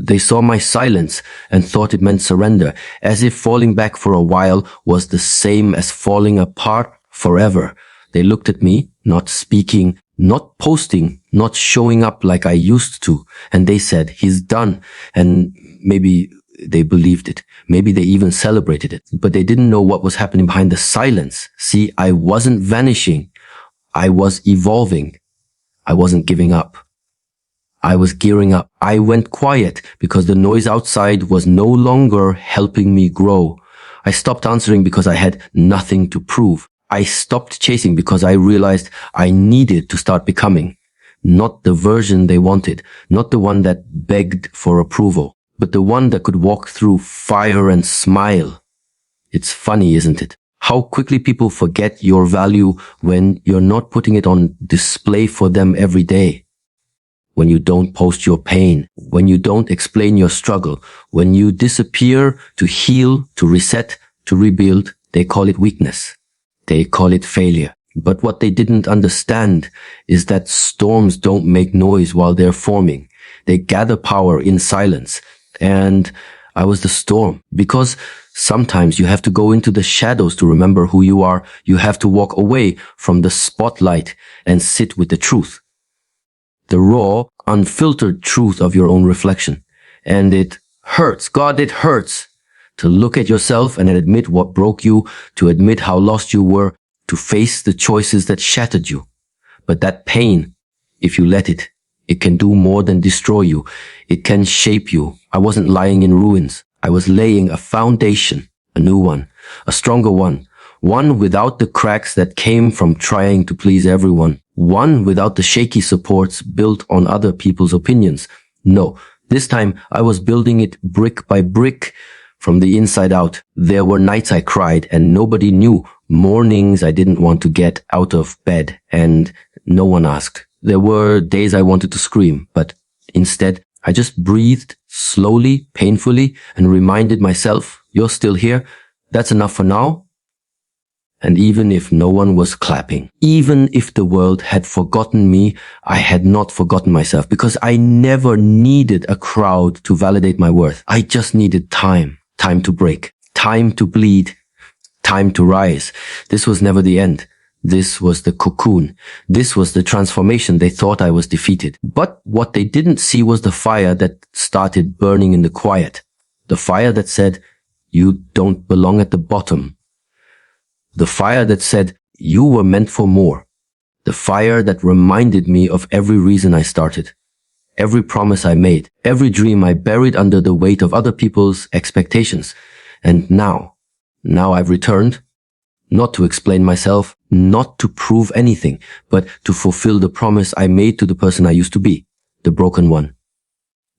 They saw my silence and thought it meant surrender, as if falling back for a while was the same as falling apart forever. They looked at me, not speaking, not posting, not showing up like I used to, and they said, "He's done." And maybe they believed it. Maybe they even celebrated it. But they didn't know what was happening behind the silence. See, I wasn't vanishing. I was evolving. I wasn't giving up. I was gearing up. I went quiet because the noise outside was no longer helping me grow. I stopped answering because I had nothing to prove. I stopped chasing because I realized I needed to start becoming. Not the version they wanted, not the one that begged for approval, but the one that could walk through fire and smile. It's funny, isn't it? How quickly people forget your value when you're not putting it on display for them every day. When you don't post your pain, when you don't explain your struggle, when you disappear to heal, to reset, to rebuild, they call it weakness. They call it failure. But what they didn't understand is that storms don't make noise while they're forming. They gather power in silence. And I was the storm, because sometimes you have to go into the shadows to remember who you are. You have to walk away from the spotlight and sit with the truth. The raw, unfiltered truth of your own reflection. And it hurts. God, it hurts to look at yourself and admit what broke you, to admit how lost you were, to face the choices that shattered you. But that pain, if you let it, it can do more than destroy you. It can shape you. I wasn't lying in ruins. I was laying a foundation, a new one, a stronger one without the cracks that came from trying to please everyone, one without the shaky supports built on other people's opinions. No, this time I was building it brick by brick from the inside out. There were nights I cried and nobody knew, mornings I didn't want to get out of bed and no one asked. There were days I wanted to scream, but instead I just breathed slowly, painfully, and reminded myself, you're still here. That's enough for now. And even if no one was clapping, even if the world had forgotten me, I had not forgotten myself, because I never needed a crowd to validate my worth. I just needed time to break, time to bleed, time to rise. This was never the end. This was the cocoon. This was the transformation. They thought I was defeated. But what they didn't see was the fire that started burning in the quiet. The fire that said, you don't belong at the bottom. The fire that said, you were meant for more. The fire that reminded me of every reason I started. Every promise I made. Every dream I buried under the weight of other people's expectations. And now I've returned. Not to explain myself, not to prove anything, but to fulfill the promise I made to the person I used to be. The broken one.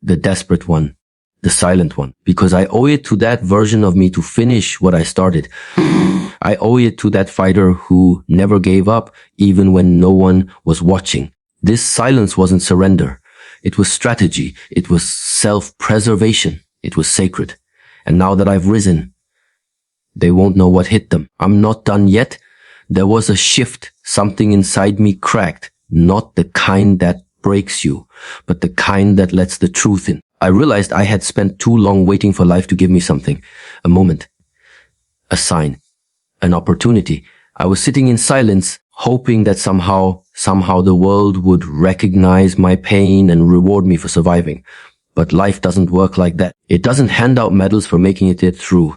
The desperate one. The silent one. Because I owe it to that version of me to finish what I started. I owe it to that fighter who never gave up, even when no one was watching. This silence wasn't surrender. It was strategy. It was self-preservation. It was sacred. And now that I've risen, they won't know what hit them. I'm not done yet. There was a shift. Something inside me cracked. Not the kind that breaks you, but the kind that lets the truth in. I realized I had spent too long waiting for life to give me something. A moment. A sign. An opportunity. I was sitting in silence, hoping that somehow the world would recognize my pain and reward me for surviving. But life doesn't work like that. It doesn't hand out medals for making it through.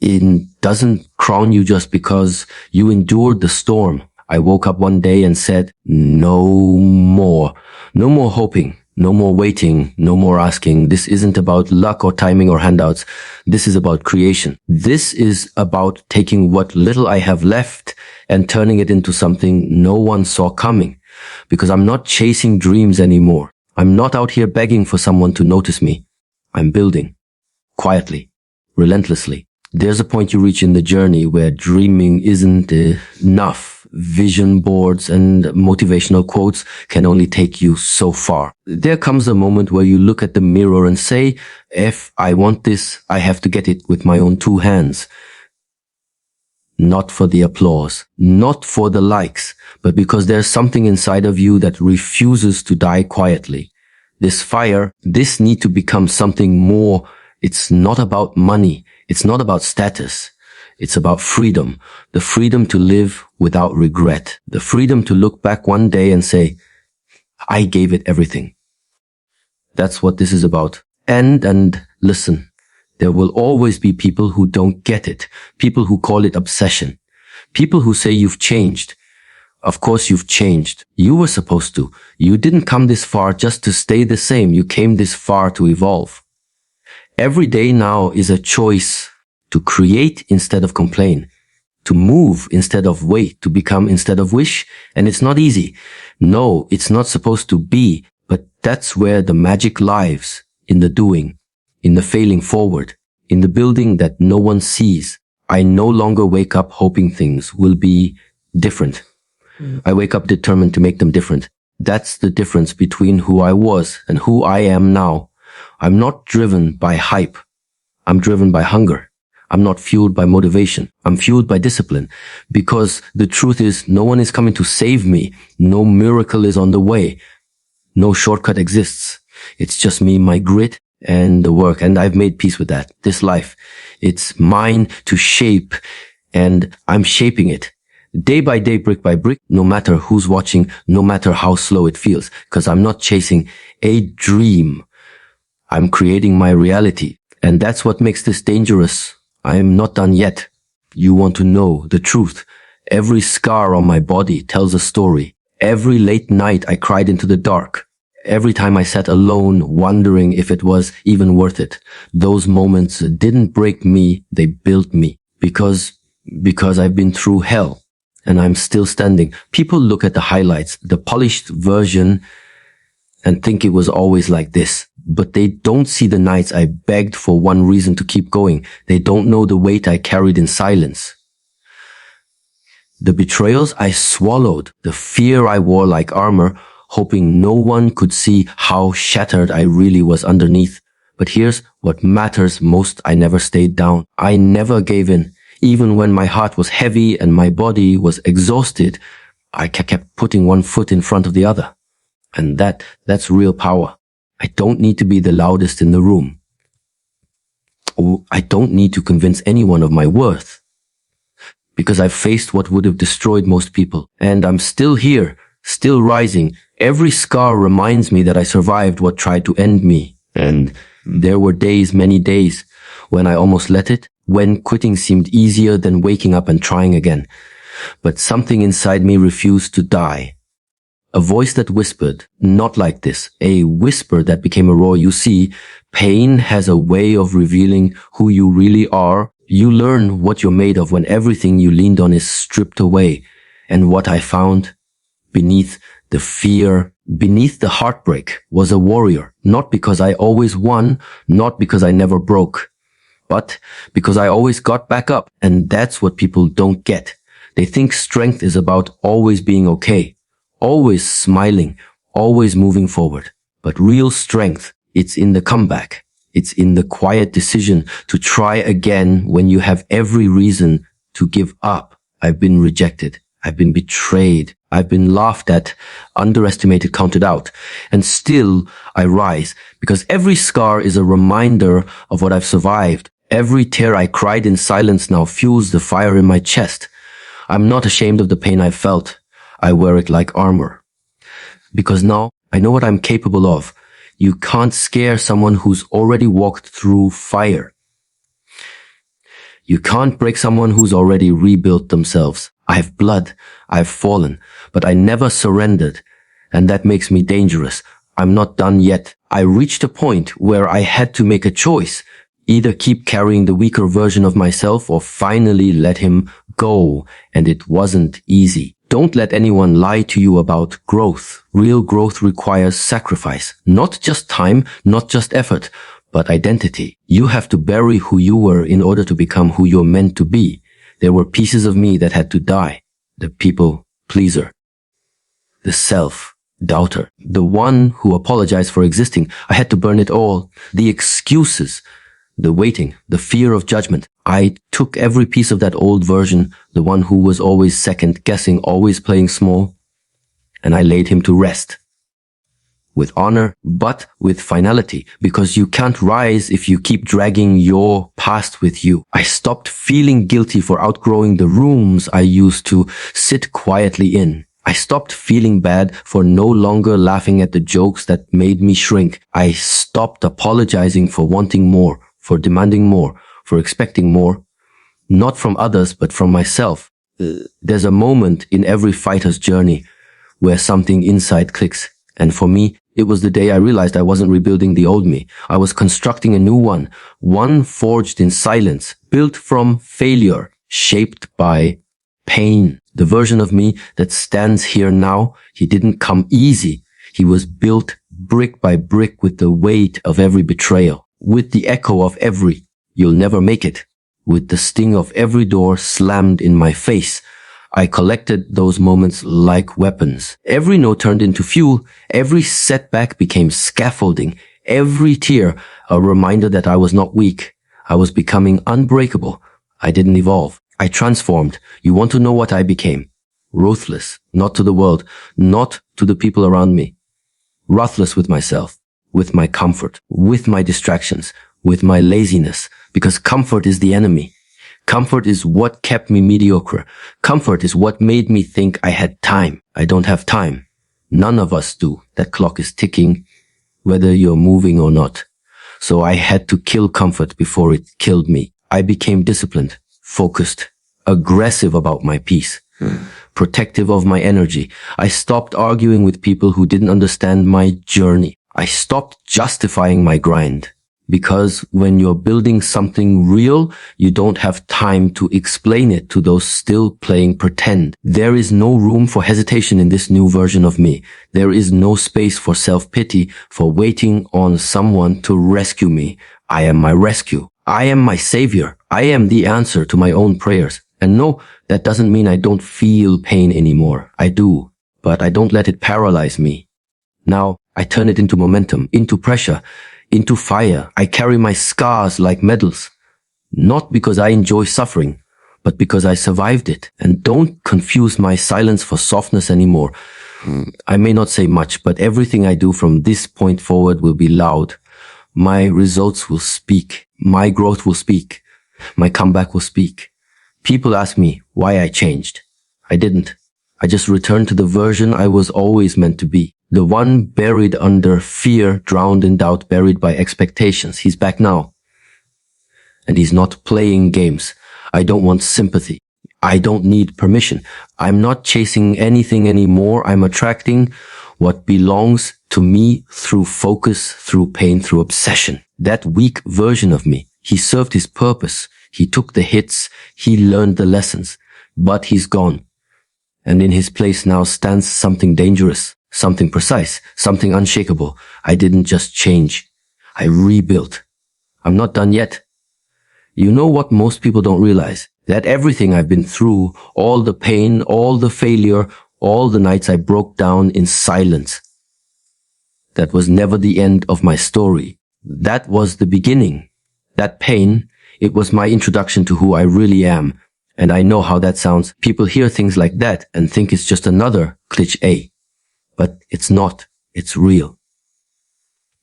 It doesn't crown you just because you endured the storm. I woke up one day and said, no more. No more hoping. No more waiting. No more asking. This isn't about luck or timing or handouts. This is about creation. This is about taking what little I have left and turning it into something no one saw coming. Because I'm not chasing dreams anymore. I'm not out here begging for someone to notice me. I'm building. Quietly. Relentlessly. There's a point you reach in the journey where dreaming isn't enough. Vision boards and motivational quotes can only take you so far. There comes a moment where you look at the mirror and say, if I want this, I have to get it with my own two hands. Not for the applause, not for the likes, but because there's something inside of you that refuses to die quietly. This fire, this need to become something more. It's not about money. It's not about status. It's about freedom. The freedom to live without regret. The freedom to look back one day and say, I gave it everything. That's what this is about. And listen, there will always be people who don't get it. People who call it obsession. People who say you've changed. Of course you've changed. You were supposed to. You didn't come this far just to stay the same. You came this far to evolve. Every day now is a choice to create instead of complain, to move instead of wait, to become instead of wish. And it's not easy. No, it's not supposed to be, but that's where the magic lies, in the doing, in the failing forward, in the building that no one sees. I no longer wake up hoping things will be different. I wake up determined to make them different. That's the difference between who I was and who I am now. I'm not driven by hype. I'm driven by hunger. I'm not fueled by motivation. I'm fueled by discipline. Because the truth is, no one is coming to save me. No miracle is on the way. No shortcut exists. It's just me, my grit, and the work. And I've made peace with that. This life, it's mine to shape, and I'm shaping it. Day by day, brick by brick, no matter who's watching, no matter how slow it feels. Because I'm not chasing a dream. I'm creating my reality. And that's what makes this dangerous. I am not done yet. You want to know the truth. Every scar on my body tells a story. Every late night I cried into the dark. Every time I sat alone, wondering if it was even worth it. Those moments didn't break me, they built me. Because I've been through hell. And I'm still standing. People look at the highlights, the polished version, and think it was always like this. But they don't see the nights I begged for one reason to keep going. They don't know the weight I carried in silence. The betrayals I swallowed, the fear I wore like armor, hoping no one could see how shattered I really was underneath. But here's what matters most. I never stayed down. I never gave in. Even when my heart was heavy and my body was exhausted, I kept putting one foot in front of the other. And that's real power. I don't need to be the loudest in the room. Or I don't need to convince anyone of my worth. Because I've faced what would have destroyed most people. And I'm still here, still rising. Every scar reminds me that I survived what tried to end me. And there were days, many days, when I almost let it, when quitting seemed easier than waking up and trying again. But something inside me refused to die. A voice that whispered, not like this, a whisper that became a roar. You see, pain has a way of revealing who you really are. You learn what you're made of when everything you leaned on is stripped away. And what I found beneath the fear, beneath the heartbreak, was a warrior. Not because I always won, not because I never broke, but because I always got back up. And that's what people don't get. They think strength is about always being okay, always smiling, always moving forward. But real strength, it's in the comeback. It's in the quiet decision to try again when you have every reason to give up. I've been rejected. I've been betrayed. I've been laughed at, underestimated, counted out. And still I rise because every scar is a reminder of what I've survived. Every tear I cried in silence now fuels the fire in my chest. I'm not ashamed of the pain I felt. I wear it like armor. Because now I know what I'm capable of. You can't scare someone who's already walked through fire. You can't break someone who's already rebuilt themselves. I have blood. I've fallen, but I never surrendered. And that makes me dangerous. I'm not done yet. I reached a point where I had to make a choice. Either keep carrying the weaker version of myself or finally let him go. And it wasn't easy. Don't let anyone lie to you about growth. Real growth requires sacrifice. Not just time, not just effort, but identity. You have to bury who you were in order to become who you're meant to be. There were pieces of me that had to die. The people pleaser. The self-doubter. The one who apologized for existing. I had to burn it all. The excuses. The waiting, the fear of judgment. I took every piece of that old version, the one who was always second guessing, always playing small, and I laid him to rest. with honor, but with finality, because you can't rise if you keep dragging your past with you. I stopped feeling guilty for outgrowing the rooms I used to sit quietly in. I stopped feeling bad for no longer laughing at the jokes that made me shrink. I stopped apologizing for wanting more, for demanding more, for expecting more, not from others, but from myself. There's a moment in every fighter's journey where something inside clicks. And for me, it was the day I realized I wasn't rebuilding the old me. I was constructing a new one forged in silence, built from failure, shaped by pain. The version of me that stands here now, he didn't come easy. He was built brick by brick with the weight of every betrayal, with the echo of every "you'll never make it," with the sting of every door slammed in my face. I collected those moments like weapons. Every no turned into fuel. Every setback became scaffolding. Every tear a reminder that I was not weak. I was becoming unbreakable. I didn't evolve. I transformed. You want to know what I became? Ruthless, not to the world, not to the people around me. Ruthless with myself, with my comfort, with my distractions, with my laziness, because comfort is the enemy. Comfort is what kept me mediocre. Comfort is what made me think I had time. I don't have time. None of us do. That clock is ticking, whether you're moving or not. So I had to kill comfort before it killed me. I became disciplined, focused, aggressive about my peace, protective of my energy. I stopped arguing with people who didn't understand my journey. I stopped justifying my grind. Because when you're building something real, you don't have time to explain it to those still playing pretend. There is no room for hesitation in this new version of me. There is no space for self-pity, for waiting on someone to rescue me. I am my rescue. I am my savior. I am the answer to my own prayers. And no, that doesn't mean I don't feel pain anymore. I do, but I don't let it paralyze me. Now, I turn it into momentum, into pressure, into fire. I carry my scars like medals, not because I enjoy suffering, but because I survived it. And don't confuse my silence for softness anymore. I may not say much, but everything I do from this point forward will be loud. My results will speak. My growth will speak. My comeback will speak. People ask me why I changed. I didn't. I just returned to the version I was always meant to be. The one buried under fear, drowned in doubt, buried by expectations. He's back now. And he's not playing games. I don't want sympathy. I don't need permission. I'm not chasing anything anymore. I'm attracting what belongs to me through focus, through pain, through obsession. That weak version of me, he served his purpose. He took the hits. He learned the lessons. But he's gone. And in his place now stands something dangerous. Something precise, something unshakable. I didn't just change. I rebuilt. I'm not done yet. You know what most people don't realize? That everything I've been through, all the pain, all the failure, all the nights I broke down in silence, that was never the end of my story. That was the beginning. That pain, it was my introduction to who I really am. And I know how that sounds. People hear things like that and think it's just another cliché. But it's not. It's real.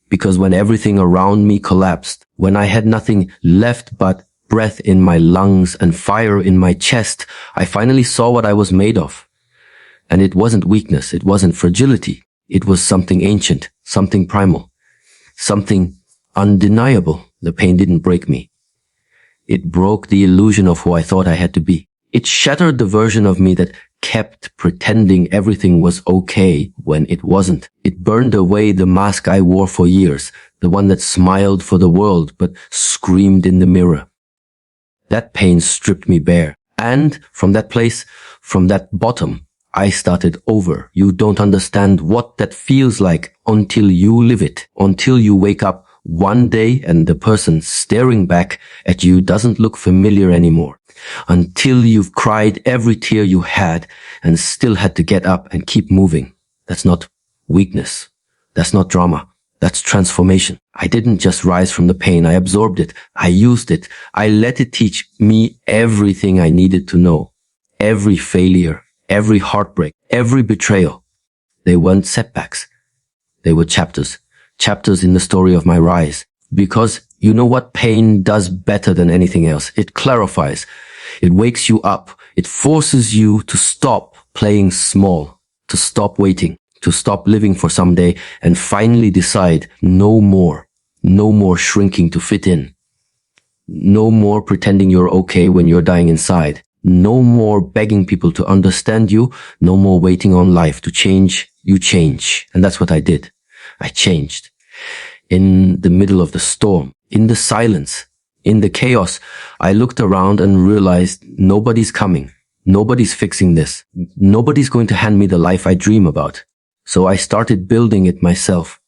Because when everything around me collapsed, when I had nothing left but breath in my lungs and fire in my chest, I finally saw what I was made of. And it wasn't weakness. It wasn't fragility. It was something ancient, something primal, something undeniable. The pain didn't break me. It broke the illusion of who I thought I had to be. It shattered the version of me that kept pretending everything was okay when it wasn't. It burned away the mask I wore for years, the one that smiled for the world but screamed in the mirror. That pain stripped me bare. And from that place, from that bottom, I started over. You don't understand what that feels like until you live it, until you wake up one day and the person staring back at you doesn't look familiar anymore. Until you've cried every tear you had and still had to get up and keep moving. That's not weakness. That's not drama. That's transformation. I didn't just rise from the pain. I absorbed it. I used it. I let it teach me everything I needed to know. Every failure, every heartbreak, every betrayal. They weren't setbacks. They were chapters. Chapters in the story of my rise. Because you know what pain does better than anything else? It clarifies. It wakes you up. It forces you to stop playing small, to stop waiting, to stop living for someday and finally decide no more. No more shrinking to fit in. No more pretending you're okay when you're dying inside. No more begging people to understand you. No more waiting on life to change. You change. And that's what I did. I changed. In the middle of the storm, in the silence, in the chaos, I looked around and realized nobody's coming. Nobody's fixing this. Nobody's going to hand me the life I dream about. So I started building it myself.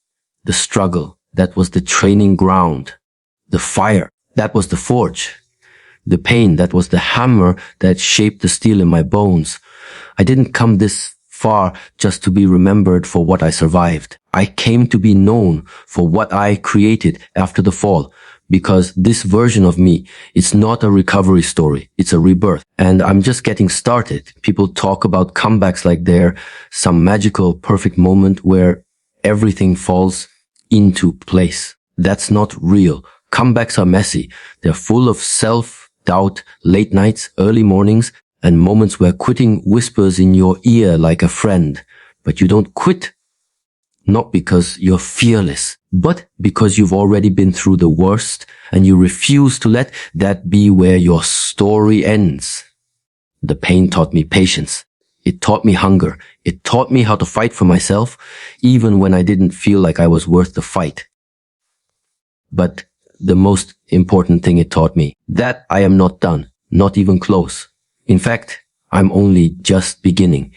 The struggle, that was the training ground. The fire, that was the forge. The pain, that was the hammer that shaped the steel in my bones. I didn't come this far just to be remembered for what I survived. I came to be known for what I created after the fall, because this version of me, it's not a recovery story. It's a rebirth. And I'm just getting started. People talk about comebacks like they're some magical, perfect moment where everything falls into place. That's not real. Comebacks are messy. They're full of self-doubt, late nights, early mornings, and moments where quitting whispers in your ear like a friend. But you don't quit. Not because you're fearless, but because you've already been through the worst and you refuse to let that be where your story ends. The pain taught me patience. It taught me hunger. It taught me how to fight for myself, even when I didn't feel like I was worth the fight. But the most important thing it taught me, that I am not done, not even close. In fact, I'm only just beginning.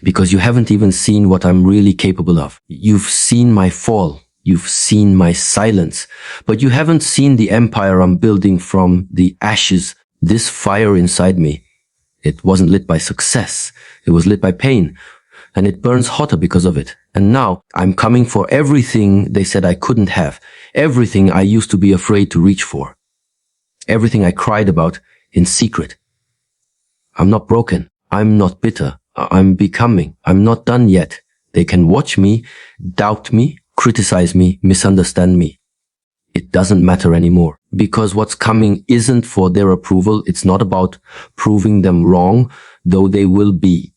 Because you haven't even seen what I'm really capable of. You've seen my fall. You've seen my silence. But you haven't seen the empire I'm building from the ashes. This fire inside me, it wasn't lit by success. It was lit by pain. And it burns hotter because of it. And now I'm coming for everything they said I couldn't have. Everything I used to be afraid to reach for. Everything I cried about in secret. I'm not broken. I'm not bitter. I'm becoming. I'm not done yet. They can watch me, doubt me, criticize me, misunderstand me. It doesn't matter anymore. Because what's coming isn't for their approval. It's not about proving them wrong, though they will be.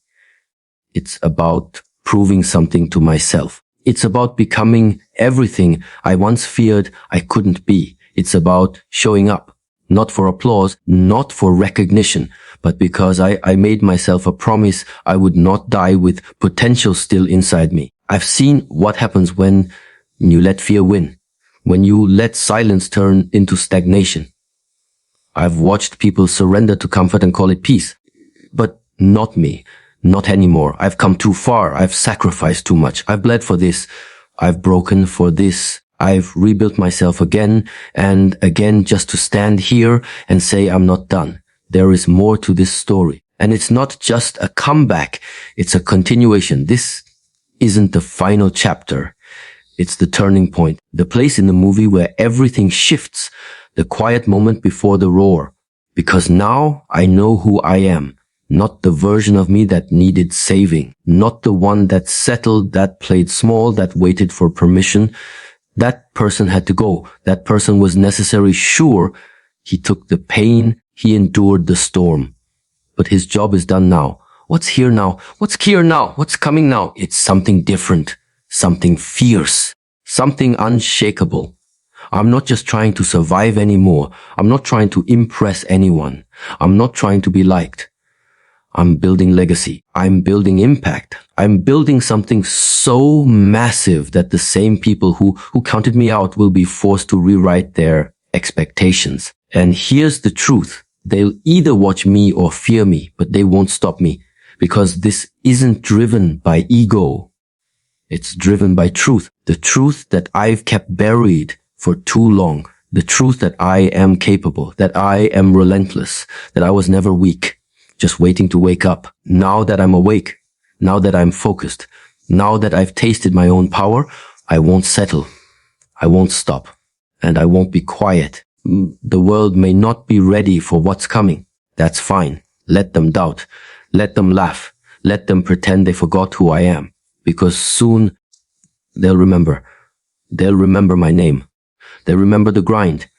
It's about proving something to myself. It's about becoming everything I once feared I couldn't be. It's about showing up. Not for applause, not for recognition, but because I made myself a promise I would not die with potential still inside me. I've seen what happens when you let fear win, when you let silence turn into stagnation. I've watched people surrender to comfort and call it peace, but not me, not anymore. I've come too far. I've sacrificed too much. I've bled for this. I've broken for this. I've rebuilt myself again and again just to stand here and say I'm not done. There is more to this story. And it's not just a comeback. It's a continuation. This isn't the final chapter. It's the turning point. The place in the movie where everything shifts. The quiet moment before the roar. Because now I know who I am. Not the version of me that needed saving. Not the one that settled, that played small, that waited for permission. That person had to go. That person was necessary. Sure, he took the pain. He endured the storm. But his job is done now. What's here now? What's here now? What's coming now? It's something different. Something fierce. Something unshakable. I'm not just trying to survive anymore. I'm not trying to impress anyone. I'm not trying to be liked. I'm building legacy. I'm building impact. I'm building something so massive that the same people who counted me out will be forced to rewrite their expectations. And here's the truth. They'll either watch me or fear me, but they won't stop me because this isn't driven by ego. It's driven by truth. The truth that I've kept buried for too long. The truth that I am capable, that I am relentless, that I was never weak. Just waiting to wake up. Now that I'm awake, now that I'm focused, now that I've tasted my own power, I won't settle. I won't stop. And I won't be quiet. The world may not be ready for what's coming. That's fine. Let them doubt. Let them laugh. Let them pretend they forgot who I am. Because soon they'll remember. They'll remember my name. They remember the grind.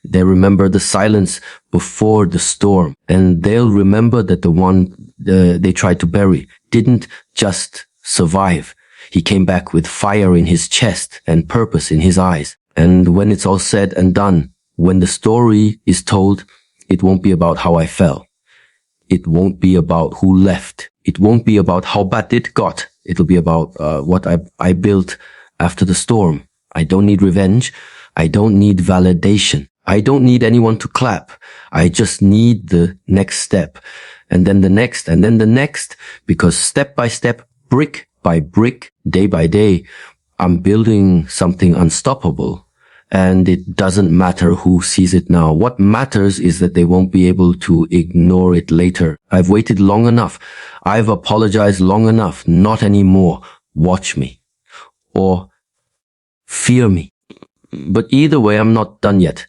They remember the silence before the storm. And they'll remember that the one they tried to bury didn't just survive. He came back with fire in his chest and purpose in his eyes. And when it's all said and done, when the story is told, it won't be about how I fell. It won't be about who left. It won't be about how bad it got. It'll be about what I built after the storm. I don't need revenge. I don't need validation. I don't need anyone to clap. I just need the next step. And then the next, and then the next. Because step by step, brick by brick, day by day, I'm building something unstoppable. And it doesn't matter who sees it now. What matters is that they won't be able to ignore it later. I've waited long enough. I've apologized long enough. Not anymore. Watch me. Or fear me. But either way, I'm not done yet.